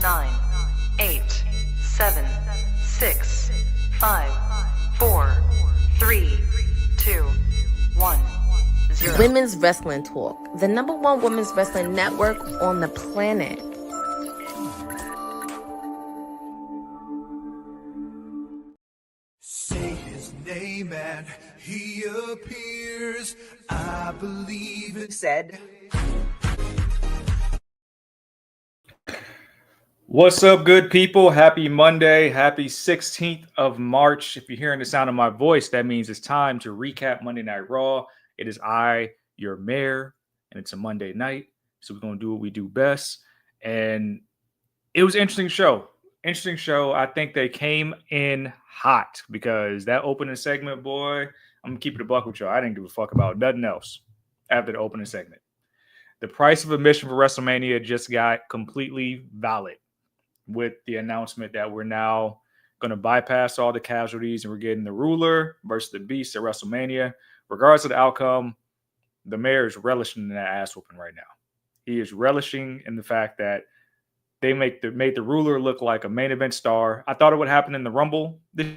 9, 8, 7, 6, 5, 4, 3, 2, 1, 0. Women's Wrestling Talk, the #1 women's wrestling network on the planet. Say his name and he appears. I believe it said. What's up, good people? Happy Monday. Happy 16th of March. If you're hearing the sound of my voice, that means it's time to recap Monday Night Raw. It is I, your mayor, and it's a Monday night. So we're going to do what we do best. And it was an interesting show. Interesting show. I think they came in hot because that opening segment, boy, I'm going to keep it a buck with y'all. I didn't give a fuck about nothing else after the opening segment. The price of admission for WrestleMania just got completely valid with the announcement that we're now going to bypass all the casualties and we're getting the ruler versus the beast at WrestleMania. Regardless of the outcome, the mayor is relishing in that ass whooping right now. He is relishing in the fact that they made the ruler look like a main event star. I thought it would happen in the Rumble this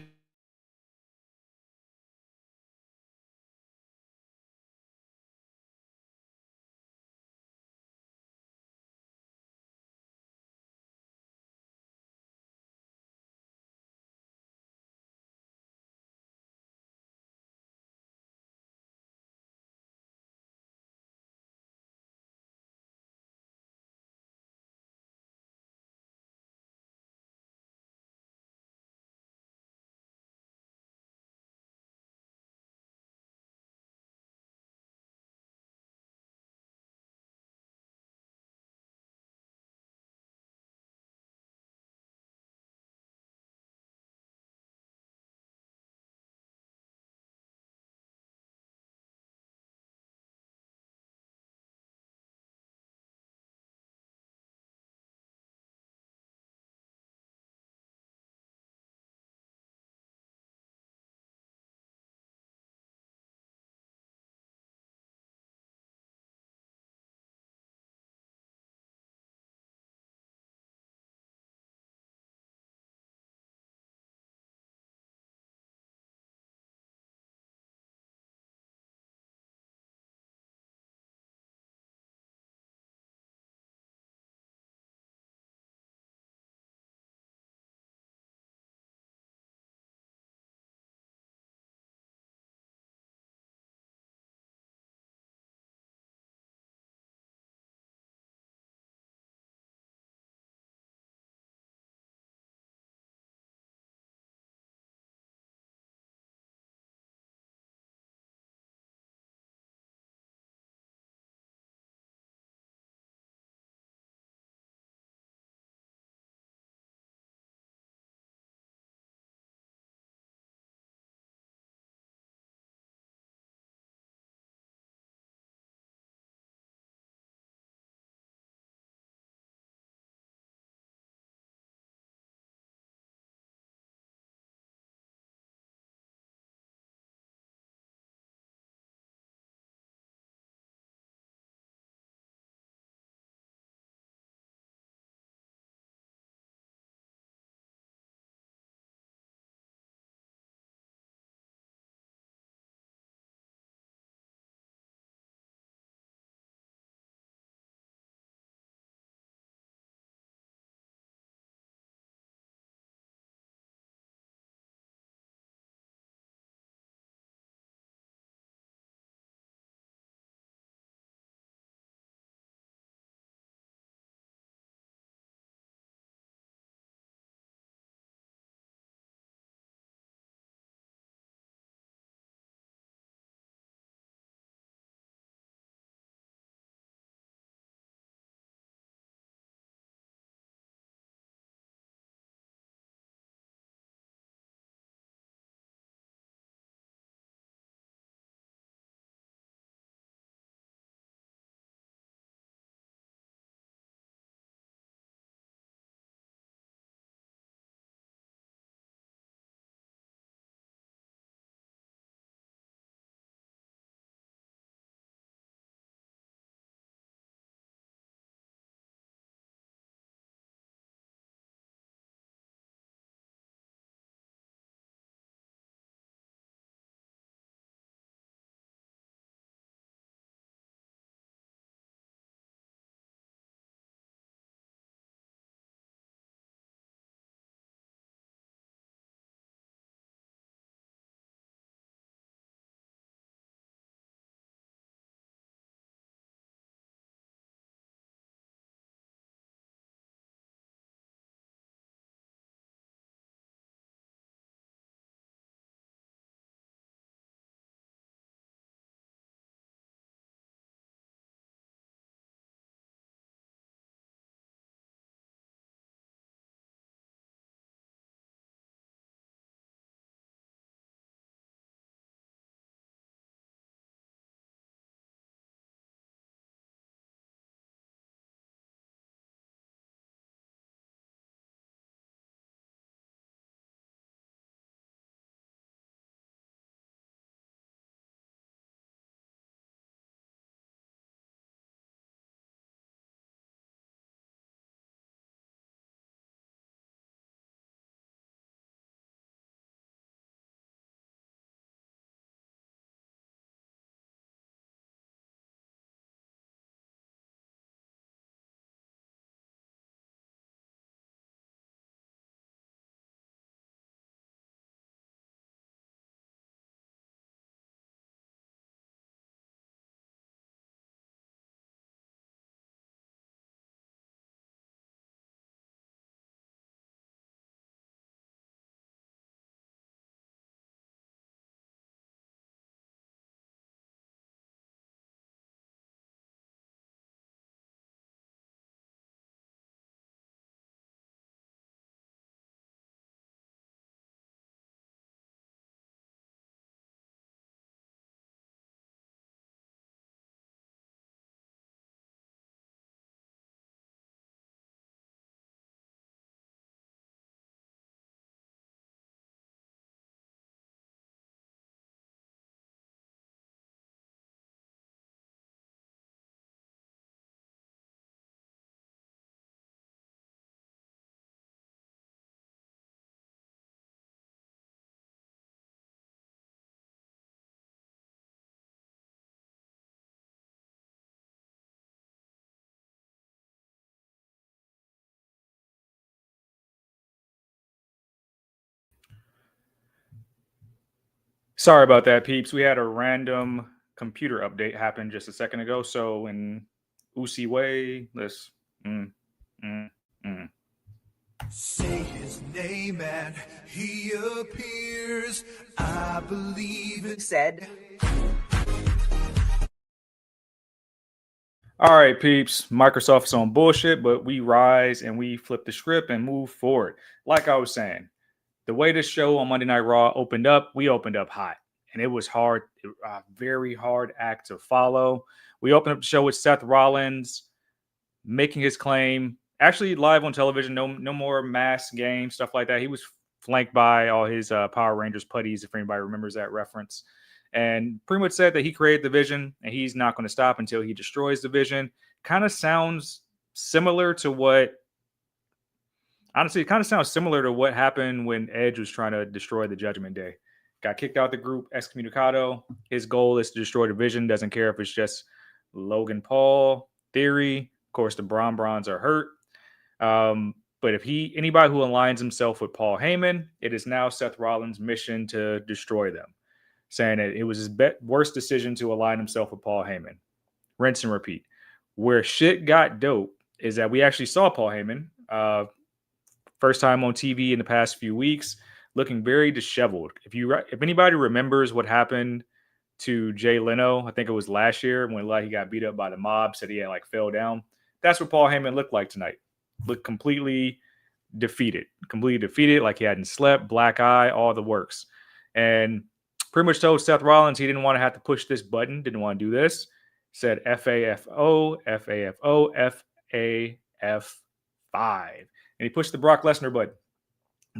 Sorry about that, peeps. We had a random computer update happen just a second ago. So in Usi way, let's Say his name and he appears. I believe it said. All right, peeps. Microsoft's on bullshit, but we rise and we flip the script and move forward. Like I was saying, the way this show on Monday Night Raw opened up, we opened up hot. And it was hard, a very hard act to follow. We opened up the show with Seth Rollins making his claim, actually live on television, no more mass game, stuff like that. He was flanked by all his Power Rangers putties, if anybody remembers that reference. And pretty much said that he created the Vision and he's not going to stop until he destroys the Vision. Kind of sounds similar to what, honestly, it kind of sounds similar to what happened when Edge was trying to destroy the Judgment Day. Got kicked out the group, excommunicado. His goal is to destroy the Vision. Doesn't care if it's just Logan Paul, Theory. Of course, the Bronze are hurt. But if anybody who aligns himself with Paul Heyman, it is now Seth Rollins' mission to destroy them, saying that it was his worst decision to align himself with Paul Heyman. Rinse and repeat. Where shit got dope is that we actually saw Paul Heyman first time on TV in the past few weeks, looking very disheveled. If anybody remembers what happened to Jay Leno, I think it was last year when he got beat up by the mob, said he had fell down. That's what Paul Heyman looked like tonight. Looked completely defeated, like he hadn't slept, black eye, all the works. And pretty much told Seth Rollins he didn't want to have to push this button, didn't want to do this. Said FAFO, FAFO, FAF5. And he pushed the Brock Lesnar button.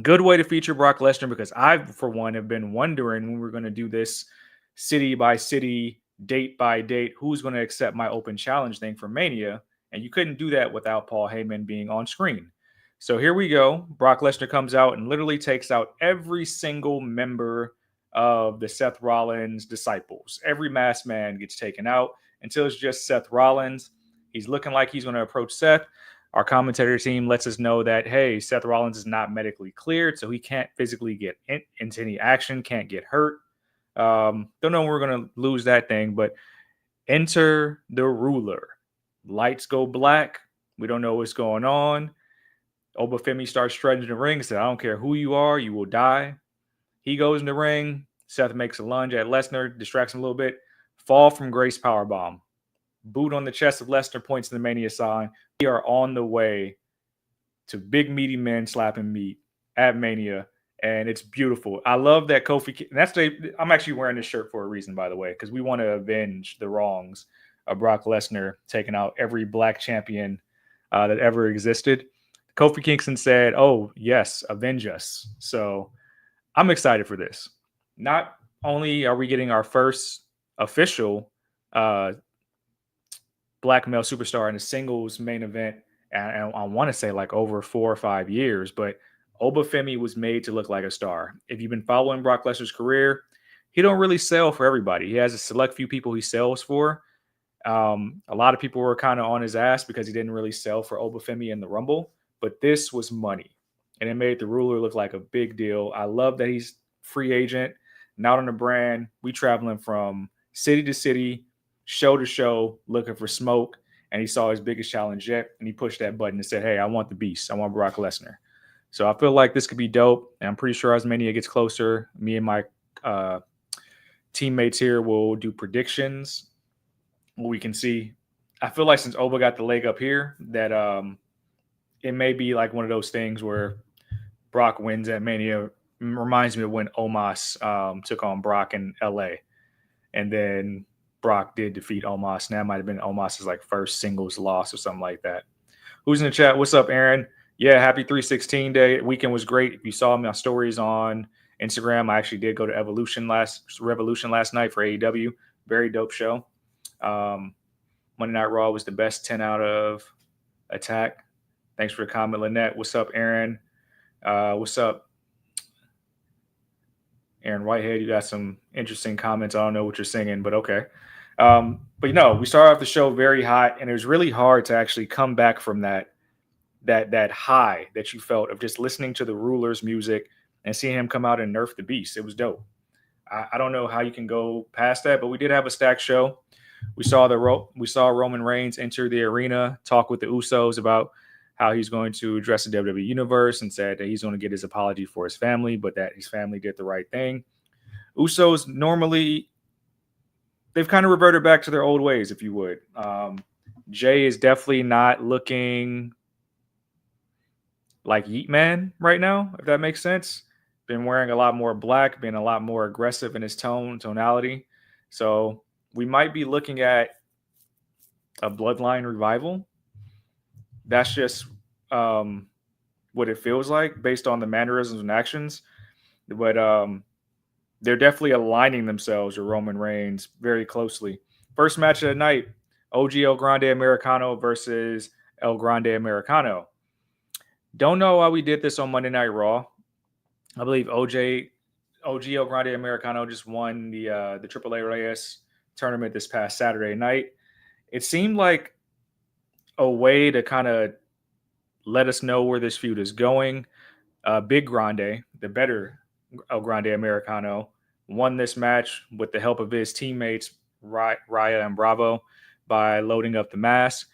Good way to feature Brock Lesnar, because I, for one, have been wondering when we're going to do this city by city, date by date, who's going to accept my open challenge thing for Mania. And you couldn't do that without Paul Heyman being on screen. So here we go. Brock Lesnar comes out and literally takes out every single member of the Seth Rollins disciples. Every masked man gets taken out until it's just Seth Rollins. He's looking like he's going to approach Seth. Our commentator team lets us know that, hey, Seth Rollins is not medically cleared, so he can't physically get into any action, can't get hurt. Don't know when we're going to lose that thing, but enter the ruler. Lights go black. We don't know what's going on. Obafemi starts strutting in the ring and said, I don't care who you are, you will die. He goes in the ring. Seth makes a lunge at Lesnar, distracts him a little bit. Fall from grace powerbomb. Boot on the chest of Lesnar, points to the Mania sign. We are on the way to big meaty men slapping meat at Mania, and it's beautiful. I love that Kofi. I'm actually wearing this shirt for a reason, by the way, because we want to avenge the wrongs of Brock Lesnar taking out every black champion that ever existed. Kofi Kingston said, oh, yes, avenge us. So I'm excited for this. Not only are we getting our first official black male superstar in a singles main event, and I want to say over 4 or 5 years, but Obafemi was made to look like a star. If you've been following Brock Lesnar's career, he don't really sell for everybody. He has a select few people he sells for. A lot of people were kind of on his ass because he didn't really sell for Obafemi in the Rumble, but this was money, and it made the ruler look like a big deal. I love that he's free agent, not on the brand. We traveling from city to city, show to show, looking for smoke, and he saw his biggest challenge yet, and he pushed that button and said, hey, I want the beast. I want Brock Lesnar. So I feel like this could be dope, and I'm pretty sure as Mania gets closer, me and my teammates here will do predictions. We can see. I feel like since Oba got the leg up here, that it may be like one of those things where Brock wins at Mania. Reminds me of when Omos took on Brock in LA, and then Brock did defeat Omos. And that might have been Omos's first singles loss or something like that. Who's in the chat? What's up, Aaron? Yeah, happy 316 day. Weekend was great. If you saw my stories on Instagram, I actually did go to Revolution last night for AEW. Very dope show. Monday Night Raw was the best 10 out of Attack. Thanks for the comment, Lynette. What's up, Aaron? What's up, Aaron Whitehead? You got some interesting comments. I don't know what you're singing, but okay. But we started off the show very hot, and it was really hard to actually come back from that high that you felt of just listening to the ruler's music and seeing him come out and nerf the beast. It was dope. I don't know how you can go past that, but we did have a stacked show. We saw Roman Reigns enter the arena, talk with the Usos about how he's going to address the WWE universe, and said that he's going to get his apology for his family, but that his family did the right thing. Usos normally, they've kind of reverted back to their old ways, if you would. Jay is definitely not looking like Yeet Man right now, if that makes sense. Been wearing a lot more black, being a lot more aggressive in his tonality. So we might be looking at a Bloodline revival. That's just what it feels like based on the mannerisms and actions. But they're definitely aligning themselves with Roman Reigns very closely. First match of the night, OG El Grande Americano versus El Grande Americano. Don't know why we did this on Monday Night Raw. I believe OG El Grande Americano just won the AAA Reyes tournament this past Saturday night. It seemed like a way to kind of let us know where this feud is going. Big Grande, the better El Grande Americano, won this match with the help of his teammates Raya and Bravo by loading up the mask.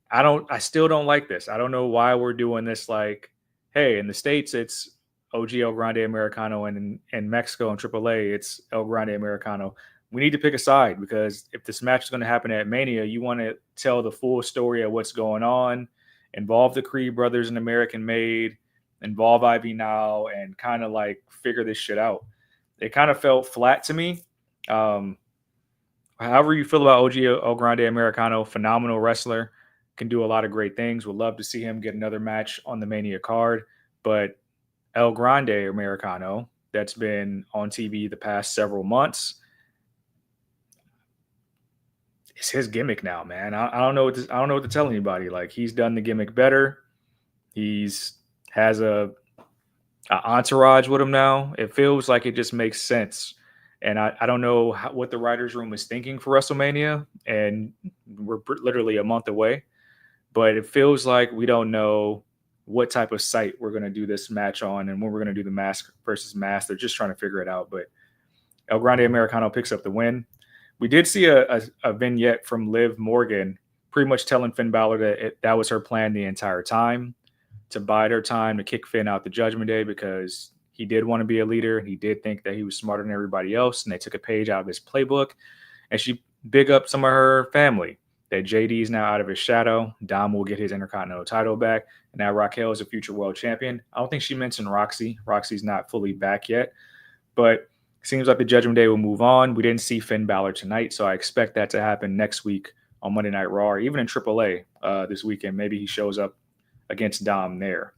I still don't like this. I don't know why we're doing this. Like, hey, in the States, it's OG El Grande Americano, and in Mexico and AAA, it's El Grande Americano. We need to pick a side, because if this match is going to happen at Mania, you want to tell the full story of what's going on, involve the Creed brothers and American Made, involve Ivy Now, and kind of like figure this shit out. It kind of felt flat to me. However you feel about OG El Grande Americano, phenomenal wrestler, can do a lot of great things. Would love to see him get another match on the Mania card. But El Grande Americano, that's been on TV the past several months, it's his gimmick now, man. I don't know what to tell anybody. Like, he's done the gimmick better. He's has a entourage with him now. It feels like it just makes sense. And I don't know what the writers' room is thinking for WrestleMania, and we're literally a month away. But it feels like we don't know what type of site we're going to do this match on and when we're going to do the mask versus mask. They're just trying to figure it out. But El Grande Americano picks up the win. We did see a vignette from Liv Morgan pretty much telling Finn Balor that that was her plan the entire time, to bide her time to kick Finn out the Judgment Day, because he did want to be a leader. He did think that he was smarter than everybody else, and they took a page out of his playbook. And she big up some of her family, that JD is now out of his shadow. Dom will get his Intercontinental title back. And now Raquel is a future world champion. I don't think she mentioned Roxy. Roxy's not fully back yet. But it seems like the Judgment Day will move on. We didn't see Finn Balor tonight, so I expect that to happen next week on Monday Night Raw, or even in AAA this weekend. Maybe he shows up against Dom there.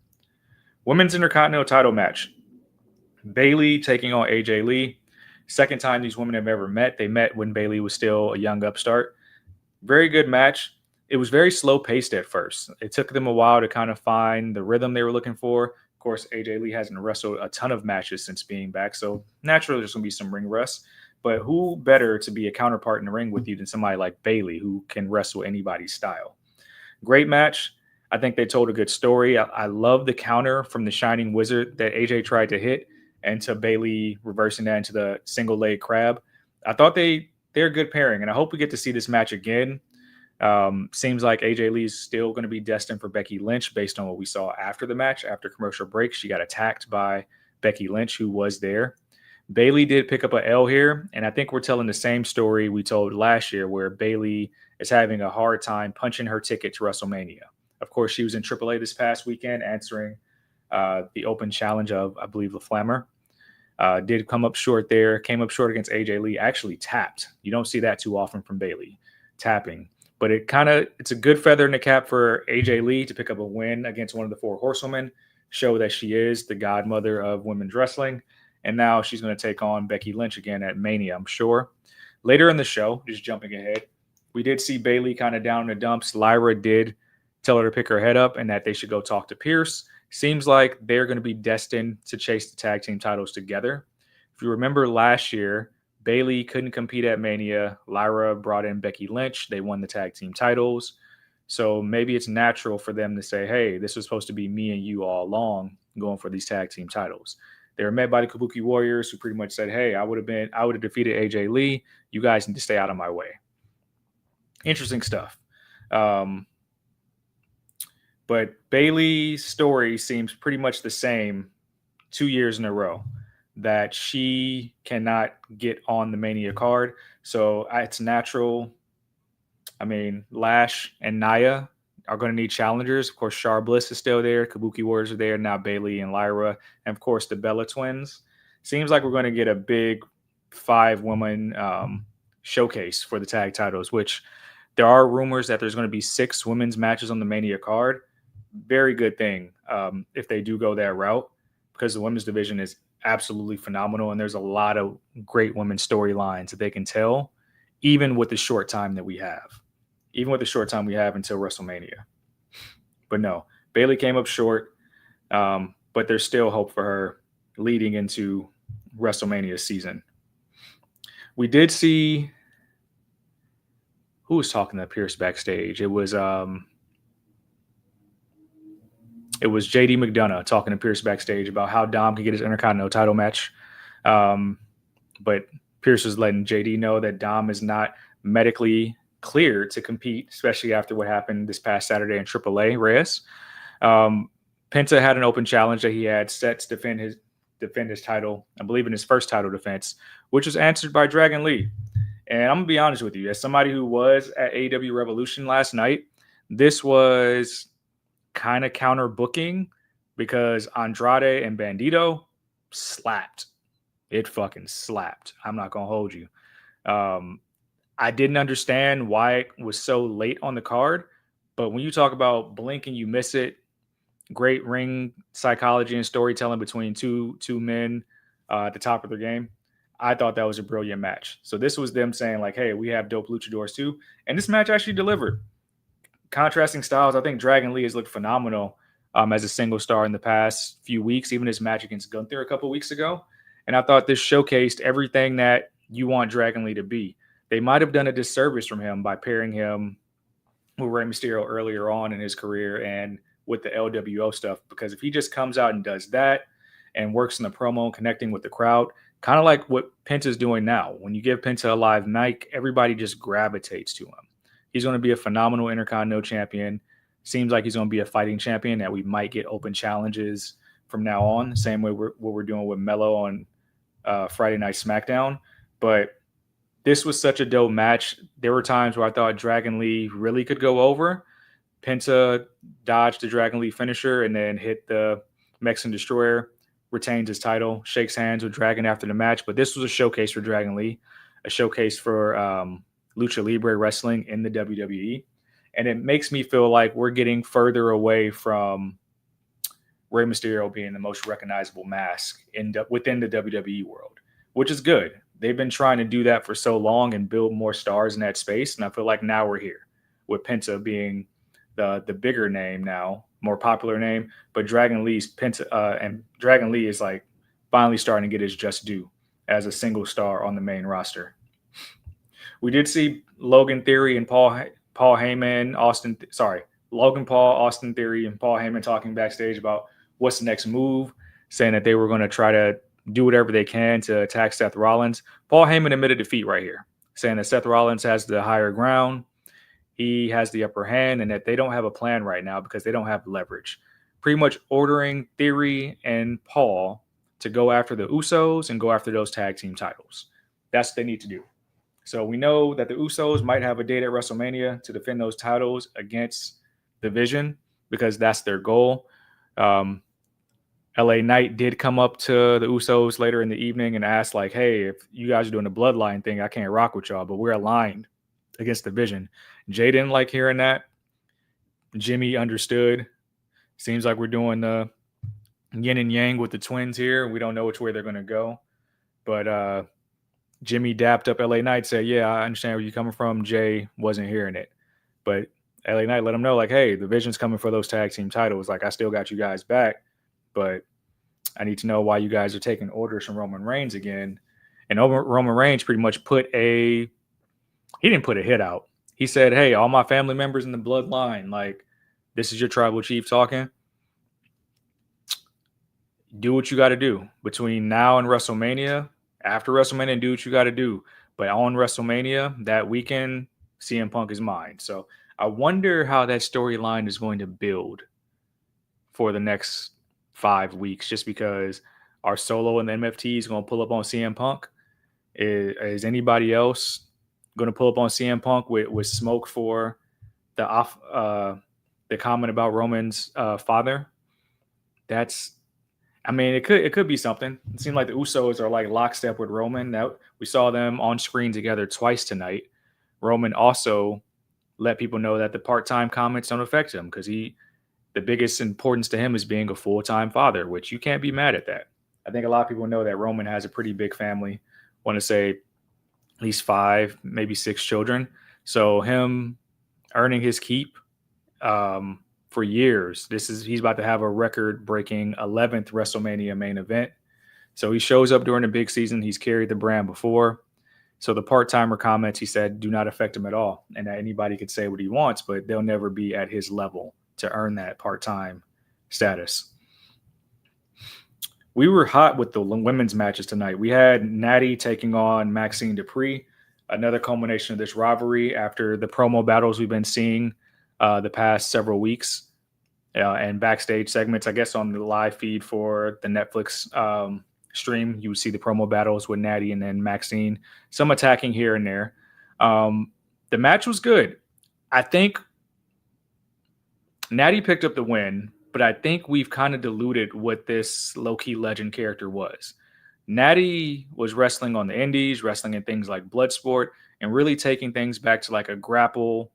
Women's Intercontinental title match. Bayley taking on AJ Lee. Second time these women have ever met. They met when Bayley was still a young upstart. Very good match. It was very slow paced at first. It took them a while to kind of find the rhythm they were looking for. Of course, AJ Lee hasn't wrestled a ton of matches since being back, so naturally there's going to be some ring rust. But who better to be a counterpart in the ring with you than somebody like Bayley, who can wrestle anybody's style? Great match. I think they told a good story. I love the counter from the Shining Wizard that AJ tried to hit, and to Bayley reversing that into the single leg crab. I thought they're a good pairing, and I hope we get to see this match again. Seems like AJ Lee's still going to be destined for Becky Lynch based on what we saw after the match. After commercial break, she got attacked by Becky Lynch, who was there. Bayley did pick up an L here, and I think we're telling the same story we told last year, where Bayley is having a hard time punching her ticket to WrestleMania. Of course, she was in AAA this past weekend answering the open challenge of, I believe, La Flammer. Did come up short there, came up short against AJ Lee, actually tapped. You don't see that too often from Bayley, tapping. But it's a good feather in the cap for AJ Lee to pick up a win against one of the four horsewomen, show that she is the godmother of women's wrestling. And now she's going to take on Becky Lynch again at Mania, I'm sure. Later in the show, just jumping ahead, we did see Bayley kind of down in the dumps. Lyra did tell her to pick her head up and that they should go talk to Pierce. Seems like they're going to be destined to chase the tag team titles together. If you remember last year, Bayley couldn't compete at Mania. Lyra brought in Becky Lynch. They won the tag team titles. So maybe it's natural for them to say, hey, this was supposed to be me and you all along going for these tag team titles. They were met by the Kabuki Warriors, who pretty much said, hey, I would have defeated AJ Lee. You guys need to stay out of my way. Interesting stuff. But Bayley's story seems pretty much the same 2 years in a row, that she cannot get on the Mania card. So it's natural. I mean, Lash and Nia are going to need challengers. Of course, Char Bliss is still there. Kabuki Warriors are there. Now Bayley and Lyra. And, of course, the Bella Twins. Seems like we're going to get a big 5-woman showcase for the tag titles, which there are rumors that there's going to be 6 women's matches on the Mania card. Very good thing if they do go that route, because the women's division is absolutely phenomenal, and there's a lot of great women's storylines that they can tell, even with the short time that we have. Even with the short time we have until WrestleMania. But no, Bayley came up short, but there's still hope for her leading into WrestleMania season. We did see who was talking to Pierce backstage. It was JD McDonough talking to Pierce backstage about how Dom could get his Intercontinental title match. But Pierce was letting JD know that Dom is not medically cleared to compete, especially after what happened this past Saturday in AAA Reyes. Penta had an open challenge that he had set to defend his title, I believe in his first title defense, which was answered by Dragon Lee. And I'm going to be honest with you, as somebody who was at AEW Revolution last night, this was kind of counter booking, because Andrade and Bandito slapped. It fucking slapped. I'm not going to hold you. I didn't understand why it was so late on the card, but when you talk about blink and you miss it, great ring psychology and storytelling between two men at the top of their game, I thought that was a brilliant match. So this was them saying like, hey, we have dope luchadors too. And this match actually delivered. Contrasting styles, I think Dragon Lee has looked phenomenal as a single star in the past few weeks, even his match against Gunther a couple weeks ago. And I thought this showcased everything that you want Dragon Lee to be. They might have done a disservice from him by pairing him with Rey Mysterio earlier on in his career and with the LWO stuff, because if he just comes out and does that and works in the promo, connecting with the crowd, kind of like what Penta's doing now. When you give Penta a live mic, everybody just gravitates to him. He's going to be a phenomenal Intercontinental champion. Seems like he's going to be a fighting champion that we might get open challenges from now on, same way what we're doing with Melo on Friday Night SmackDown. But this was such a dope match. There were times where I thought Dragon Lee really could go over. Penta dodged the Dragon Lee finisher and then hit the Mexican Destroyer, retains his title, shakes hands with Dragon after the match. But this was a showcase for Dragon Lee, a showcase for Lucha Libre wrestling in the WWE. And it makes me feel like we're getting further away from Rey Mysterio being the most recognizable mask within the WWE world, which is good. They've been trying to do that for so long and build more stars in that space. And I feel like now we're here with Penta being the bigger name now, more popular name. But Dragon Lee's Penta and Dragon Lee is like finally starting to get his just due as a single star on the main roster. We did see Logan Theory and Logan Paul, Austin Theory and Paul Heyman talking backstage about what's the next move, saying that they were going to try to do whatever they can to attack Seth Rollins. Paul Heyman admitted defeat right here, saying that Seth Rollins has the higher ground, he has the upper hand, and that they don't have a plan right now because they don't have leverage. Pretty much ordering Theory and Paul to go after the Usos and go after those tag team titles. That's what they need to do. So we know that the Usos might have a date at WrestleMania to defend those titles against the Vision, because that's their goal. LA Knight did come up to the Usos later in the evening and asked like, hey, if you guys are doing the bloodline thing, I can't rock with y'all, but we're aligned against the Vision. Jay didn't like hearing that. Jimmy understood. Seems like we're doing the yin and yang with the twins here. We don't know which way they're going to go. But Jimmy dapped up LA Knight, said, yeah, I understand where you're coming from. Jay wasn't hearing it. But LA Knight let him know, like, hey, the Vision's coming for those tag team titles. Like, I still got you guys back, but I need to know why you guys are taking orders from Roman Reigns again. And Roman Reigns pretty much he didn't put a hit out. He said, hey, all my family members in the bloodline, like, this is your tribal chief talking. do what you got to do between now and WrestleMania. After WrestleMania, do what you got to do. But on WrestleMania, that weekend, CM Punk is mine. So I wonder how that storyline is going to build for the next 5 weeks, just because our Solo and the MFT is going to pull up on CM Punk. Is anybody else going to pull up on CM Punk with smoke for the comment about Roman's father? It could be something. It seemed like the Usos are like lockstep with Roman. That we saw them on screen together twice tonight. Roman also let people know that the part-time comments don't affect him because the biggest importance to him is being a full-time father, which you can't be mad at that. I think a lot of people know that Roman has a pretty big family. Want to say at least 5, maybe 6 children. So him earning his keep for years. He's about to have a record-breaking 11th WrestleMania main event. So he shows up during the big season. He's carried the brand before. So the part-timer comments, he said, do not affect him at all. And that anybody could say what he wants, but they'll never be at his level to earn that part-time status. We were hot with the women's matches tonight. We had Natty taking on Maxine Dupree, another culmination of this rivalry after the promo battles we've been seeing the past several weeks and backstage segments. I guess on the live feed for the Netflix stream, you would see the promo battles with Natty and then Maxine, some attacking here and there. The match was good. I think Natty picked up the win, but I think we've kind of diluted what this low-key legend character was. Natty was wrestling on the indies, wrestling in things like Bloodsport, and really taking things back to like a grapple,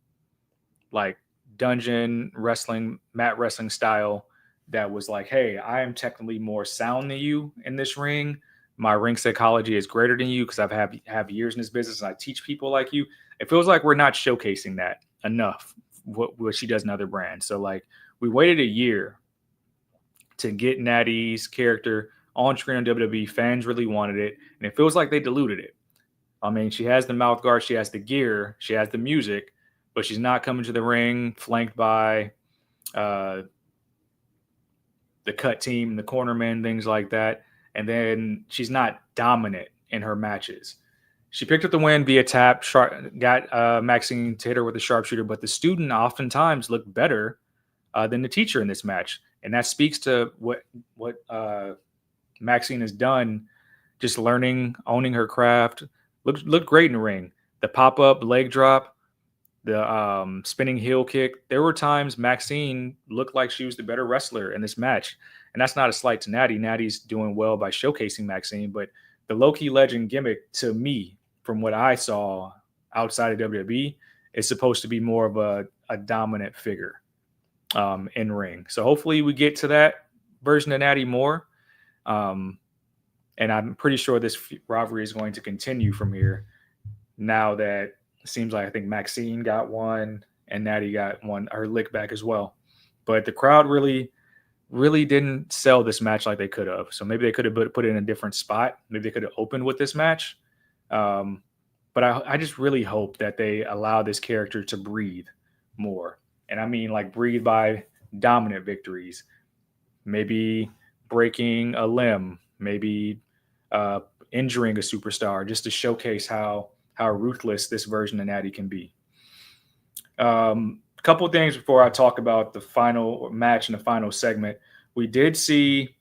like dungeon wrestling, mat wrestling style that was like, hey, I am technically more sound than you in this ring. My ring psychology is greater than you because I've have years in this business and I teach people like you. It feels like we're not showcasing that enough, what she does in other brands. So like we waited a year to get Natty's character on screen on WWE. Fans really wanted it, and it feels like they diluted it. I mean, she has the mouth guard, she has the gear, she has the music, but she's not coming to the ring flanked by the cut team, the cornermen, things like that. And then she's not dominant in her matches. She picked up the win via tap, got Maxine to hit her with a sharpshooter, but the student oftentimes looked better than the teacher in this match. And that speaks to what Maxine has done, just learning, owning her craft. Looked great in the ring. The pop-up leg drop, the spinning heel kick. There were times Maxine looked like she was the better wrestler in this match. And that's not a slight to Natty. Natty's doing well by showcasing Maxine. But the low-key legend gimmick, to me, from what I saw outside of WWE, is supposed to be more of a dominant figure in ring. So hopefully we get to that version of Natty more. And I'm pretty sure this rivalry is going to continue from here now that it seems like I think Maxine got one and Natty got one, her lick back as well. But the crowd really didn't sell this match like they could have. So maybe they could have put it in a different spot. Maybe they could have opened with this match. But I just really hope that they allow this character to breathe more. And I mean like breathe by dominant victories, maybe breaking a limb, maybe injuring a superstar, just to showcase how ruthless this version of Natty can be. A couple of things before I talk about the final match and the final segment. We did see,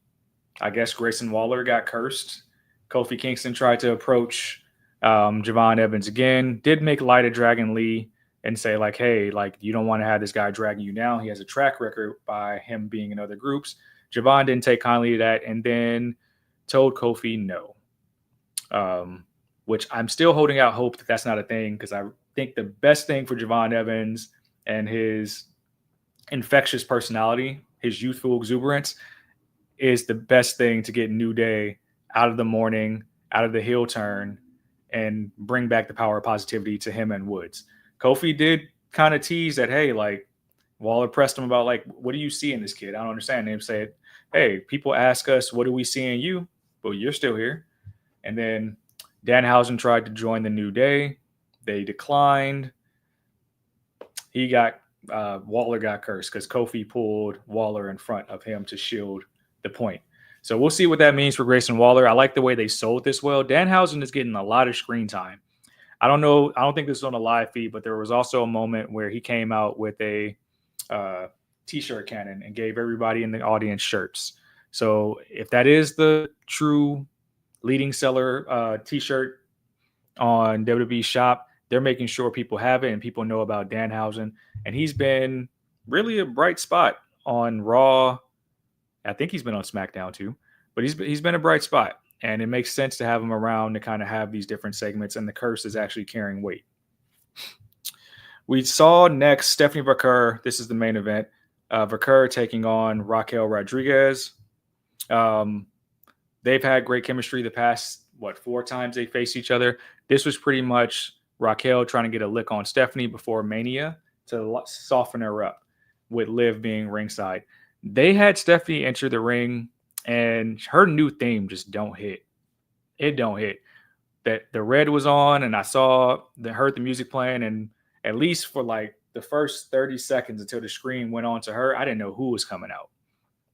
I guess, Grayson Waller got cursed. Kofi Kingston tried to approach Javon Evans again, did make light of Dragon Lee and say like, hey, like you don't want to have this guy dragging you down. He has a track record by him being in other groups. Javon didn't take kindly to that and then told Kofi no, which I'm still holding out hope that that's not a thing, because I think the best thing for Javon Evans and his infectious personality, his youthful exuberance, is the best thing to get New Day out of the mourning, out of the heel turn, and bring back the power of positivity to him and Woods. Kofi did kind of tease that, hey, like Waller pressed him about like, what do you see in this kid? I don't understand. And they said, hey, people ask us, what do we see in you? But you're still here. And then Danhausen tried to join the New Day. They declined. Waller got cursed because Kofi pulled Waller in front of him to shield the point. So we'll see what that means for Grayson Waller. I like the way they sold this well. Danhausen is getting a lot of screen time. I don't know. I don't think this was on a live feed, but there was also a moment where he came out with a t-shirt cannon and gave everybody in the audience shirts. So if that is the true leading seller t-shirt on WWE Shop, they're making sure people have it and people know about Danhausen. And he's been really a bright spot on Raw. I think he's been on SmackDown too, but he's been a bright spot. And it makes sense to have him around to kind of have these different segments, and the curse is actually carrying weight. We saw next Stephanie Vaquer. This is the main event. Vaquer taking on Raquel Rodriguez. They've had great chemistry the past, 4 times they faced each other. This was pretty much Raquel trying to get a lick on Stephanie before Mania to soften her up, with Liv being ringside. They had Stephanie enter the ring, and her new theme just don't hit. It don't hit. That the red was on, and I heard the music playing, and at least for like the first 30 seconds until the screen went on to her, I didn't know who was coming out.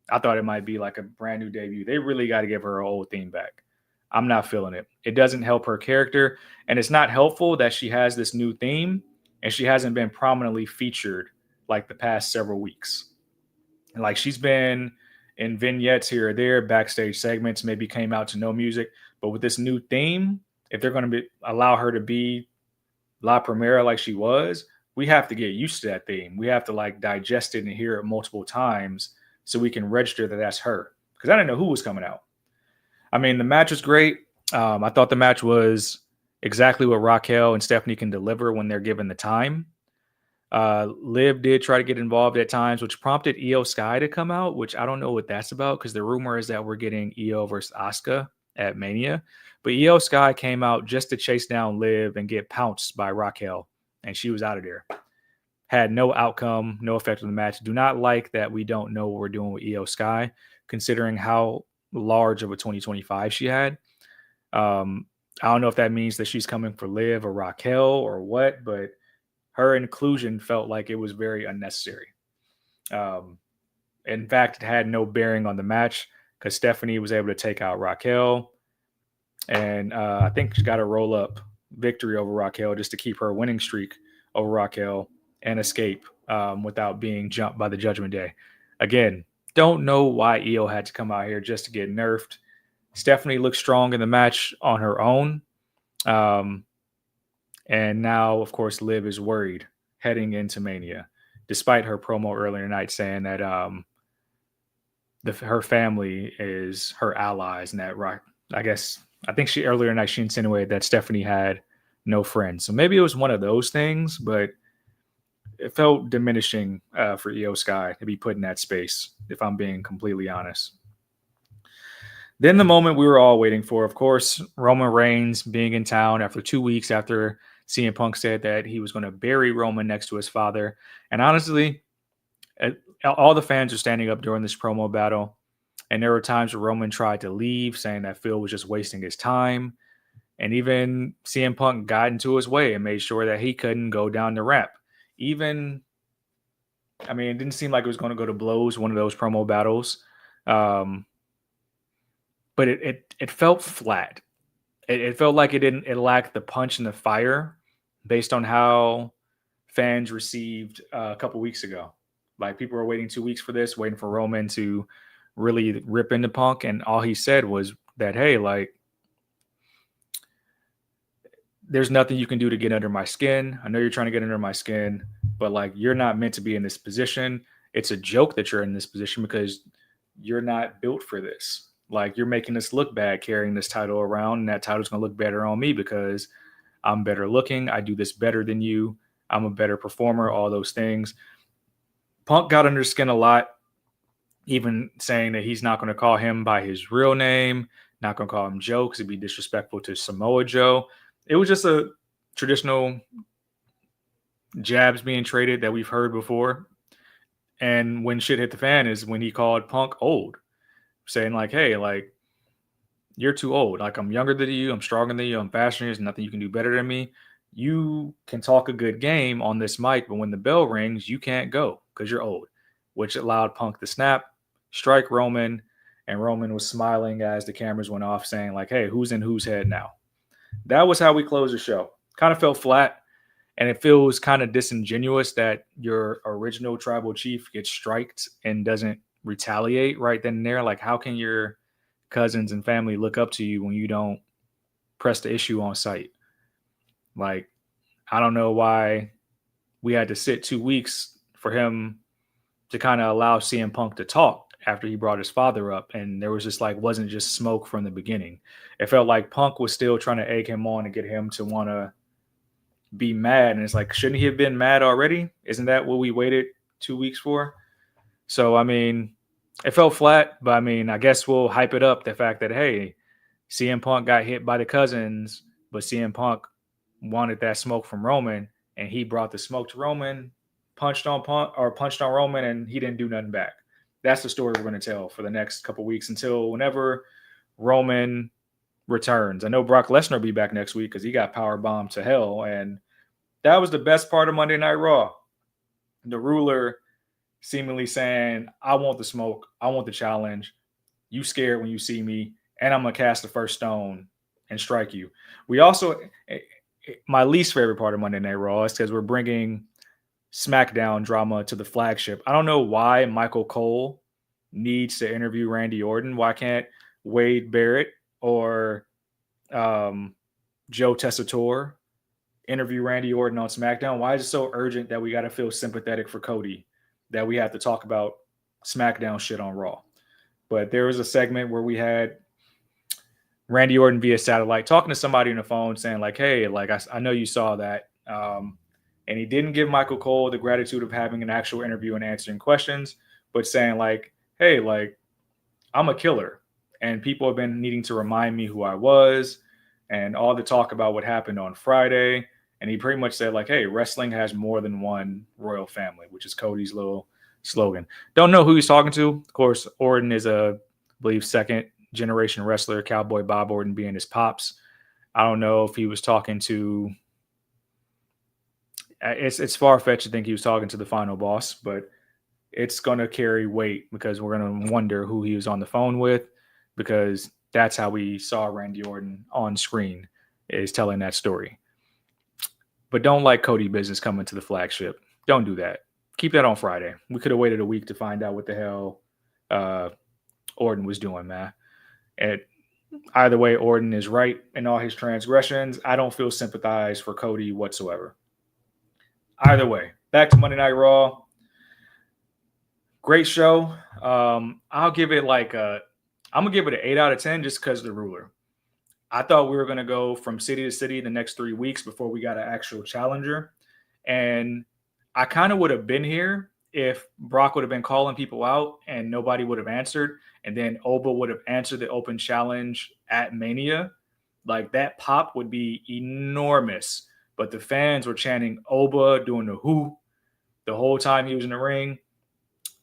I thought it might be like a brand new debut. They really got to give her old theme back. I'm not feeling it. It doesn't help her character, and it's not helpful that she has this new theme and she hasn't been prominently featured like the past several weeks. And like she's been in vignettes here or there, backstage segments, maybe came out to no music. But with this new theme, if they're going to allow her to be La Primera like she was, we have to get used to that theme. We have to like digest it and hear it multiple times so we can register that that's her. Because I didn't know who was coming out. I mean, the match was great. I thought the match was exactly what Raquel and Stephanie can deliver when they're given the time. Liv did try to get involved at times, which prompted Io Sky to come out, which I don't know what that's about, because the rumor is that we're getting Io versus Asuka at Mania. But Io Sky came out just to chase down Liv and get pounced by Raquel, and she was out of there. Had no outcome, no effect on the match. Do not like that we don't know what we're doing with Io Sky, considering how large of a 2025 she had. I don't know if that means that she's coming for Liv or Raquel or what, but her inclusion felt like it was very unnecessary. In fact, it had no bearing on the match because Stephanie was able to take out Raquel. And I think she got a roll-up victory over Raquel just to keep her winning streak over Raquel and escape without being jumped by the Judgment Day. Again, don't know why Io had to come out here just to get nerfed. Stephanie looked strong in the match on her own. And now, of course, Liv is worried heading into Mania, despite her promo earlier tonight saying that her family is her allies, and that I think she earlier tonight she insinuated that Stephanie had no friends. So maybe it was one of those things, but it felt diminishing for Io Sky to be put in that space, if I'm being completely honest. Then the moment we were all waiting for, of course, Roman Reigns being in town after 2 weeks after CM Punk said that he was going to bury Roman next to his father. And honestly, all the fans were standing up during this promo battle. And there were times where Roman tried to leave, saying that Phil was just wasting his time. And even CM Punk got into his way and made sure that he couldn't go down the ramp. It didn't seem like it was going to go to blows, one of those promo battles. But it felt flat. It felt like it lacked the punch and the fire based on how fans received a couple weeks ago. Like people were waiting 2 weeks for this, waiting for Roman to really rip into Punk. And all he said was that, hey, like, there's nothing you can do to get under my skin. I know you're trying to get under my skin, but like, you're not meant to be in this position. It's a joke that you're in this position because you're not built for this. Like, you're making us look bad carrying this title around, and that title's going to look better on me because I'm better looking. I do this better than you. I'm a better performer, all those things. Punk got under skin a lot, even saying that he's not going to call him by his real name, not going to call him Joe because it'd be disrespectful to Samoa Joe. It was just a traditional jabs being traded that we've heard before. And when shit hit the fan is when he called Punk old, saying like, hey, like, you're too old. Like, I'm younger than you. I'm stronger than you. I'm faster. There's nothing you can do better than me. You can talk a good game on this mic, but when the bell rings, you can't go because you're old, which allowed Punk to snap, strike Roman, and Roman was smiling as the cameras went off, saying like, "Hey, who's in whose head now?" That was how we closed the show. Kind of felt flat, and it feels kind of disingenuous that your original tribal chief gets striked and doesn't retaliate right then and there. Like, how can your cousins and family look up to you when you don't press the issue on site? Like, I don't know why we had to sit 2 weeks for him to kind of allow CM Punk to talk after he brought his father up. And there was just like, wasn't just smoke from the beginning. It felt like Punk was still trying to egg him on to get him to want to be mad. And it's like, shouldn't he have been mad already? Isn't that what we waited 2 weeks for? So, I mean, it felt flat, but I mean, I guess we'll hype it up. The fact that, hey, CM Punk got hit by the cousins, but CM Punk wanted that smoke from Roman, and he brought the smoke to Roman, punched on Roman, and he didn't do nothing back. That's the story we're going to tell for the next couple weeks until whenever Roman returns. I know Brock Lesnar will be back next week because he got power bombed to hell, and that was the best part of Monday Night Raw. The ruler seemingly saying, "I want the smoke, I want the challenge. You scared when you see me, and I'm gonna cast the first stone and strike you." We also, my least favorite part of Monday Night Raw is because we're bringing SmackDown drama to the flagship. I don't know why Michael Cole needs to interview Randy Orton. Why can't Wade Barrett or Joe Tessitore interview Randy Orton on SmackDown? Why is it so urgent that we got to feel sympathetic for Cody, that we have to talk about SmackDown shit on Raw? But there was a segment where we had Randy Orton via satellite talking to somebody on the phone saying like, "Hey, like I know you saw that." And he didn't give Michael Cole the gratitude of having an actual interview and answering questions, but saying like, "Hey, like I'm a killer and people have been needing to remind me who I was," and all the talk about what happened on Friday. And he pretty much said like, "Hey, wrestling has more than one royal family," which is Cody's little slogan. Don't know who he's talking to. Of course, Orton is I believe, second generation wrestler, Cowboy Bob Orton being his pops. I don't know if he was talking to, it's far-fetched to think he was talking to the final boss, but it's going to carry weight because we're going to wonder who he was on the phone with, because that's how we saw Randy Orton on screen, is telling that story. But don't let Cody business coming to the flagship. Don't do that. Keep that on Friday. We could have waited a week to find out what the hell Orton was doing, man. And either way, Orton is right in all his transgressions. I don't feel sympathized for Cody whatsoever. Either way, back to Monday Night Raw. Great show. I'll give it I'm gonna give it an 8 out of 10 just because of the ruler. I thought we were gonna go from city to city the next 3 weeks before we got an actual challenger, and I kind of would have been here if Brock would have been calling people out and nobody would have answered, and then Oba would have answered the open challenge at Mania. Like, that pop would be enormous. But the fans were chanting Oba, doing the who the whole time he was in the ring.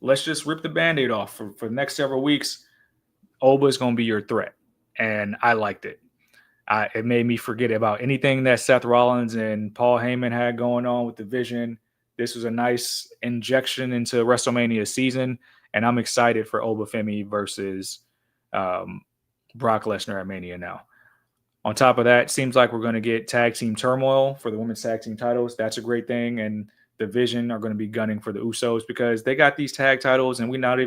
Let's just rip the Band-Aid off for the next several weeks. Oba is going to be your threat. And I liked it. It made me forget about anything that Seth Rollins and Paul Heyman had going on with the Vision. This was a nice injection into WrestleMania season, and I'm excited for Oba Femi versus Brock Lesnar at Mania now. On top of that, seems like we're going to get tag team turmoil for the women's tag team titles. That's a great thing, and the Vision are going to be gunning for the Usos because they got these tag titles, and I don't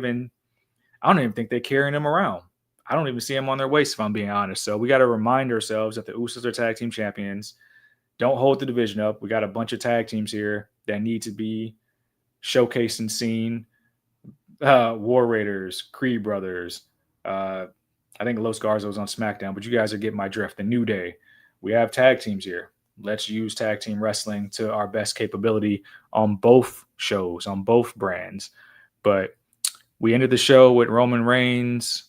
even think they're carrying them around. I don't even see them on their waist, if I'm being honest. So we got to remind ourselves that the Usos are tag team champions. Don't hold the division up. We got a bunch of tag teams here that need to be showcased and seen. War Raiders, Creed Brothers. I think Los Garzos on SmackDown, but you guys are getting my drift. The New Day. We have tag teams here. Let's use tag team wrestling to our best capability on both shows, on both brands. But we ended the show with Roman Reigns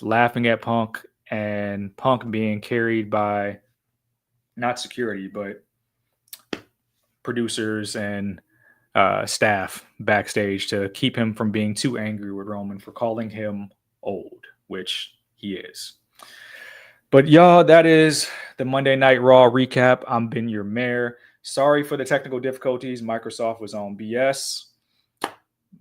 laughing at Punk, and Punk being carried by not security, but producers and staff backstage to keep him from being too angry with Roman for calling him old, which he is. But y'all, that is the Monday Night Raw recap. I'm Ben, your mayor. Sorry for the technical difficulties. Microsoft was on BS.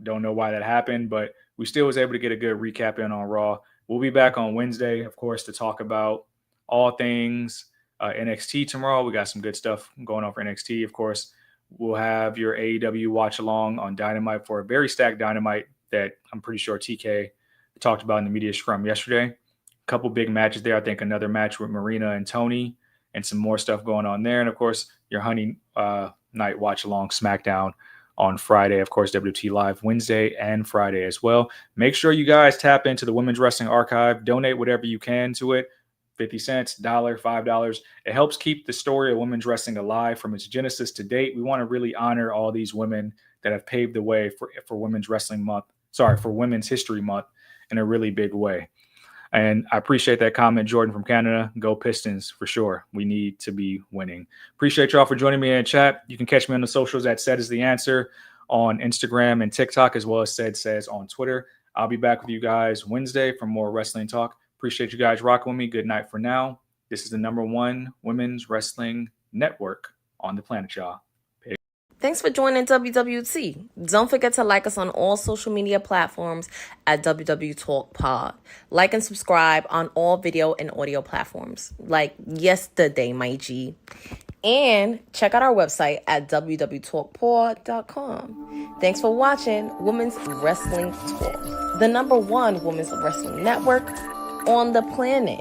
Don't know why that happened, but we still was able to get a good recap in on Raw. We'll be back on Wednesday, of course, to talk about all things NXT tomorrow. We got some good stuff going on for NXT. Of course, we'll have your AEW watch along on Dynamite for a very stacked Dynamite that I'm pretty sure TK talked about in the media scrum yesterday. A couple big matches there. I think another match with Marina and Tony and some more stuff going on there. And of course, your Honey Night watch along SmackDown on Friday. Of course, WT Live Wednesday and Friday as well. Make sure you guys tap into the Women's Wrestling Archive. Donate whatever you can to it. 50 cents, $1, $5. It helps keep the story of women's wrestling alive from its genesis to date. We want to really honor all these women that have paved the way for Women's Wrestling Month. For Women's History Month in a really big way. And I appreciate that comment, Jordan from Canada. Go Pistons for sure. We need to be winning. Appreciate y'all for joining me in chat. You can catch me on the socials at Said Is The Answer on Instagram and TikTok, as well as Said Says on Twitter. I'll be back with you guys Wednesday for more wrestling talk. Appreciate you guys rocking with me. Good night for now. This is the #1 women's wrestling network on the planet, y'all. Thanks for joining WWT. Don't forget to like us on all social media platforms at WW Talk Pod. Like and subscribe on all video and audio platforms, like yesterday, my G. And check out our website at www.talkpod.com. Thanks for watching Women's Wrestling Talk, the #1 women's wrestling network on the planet.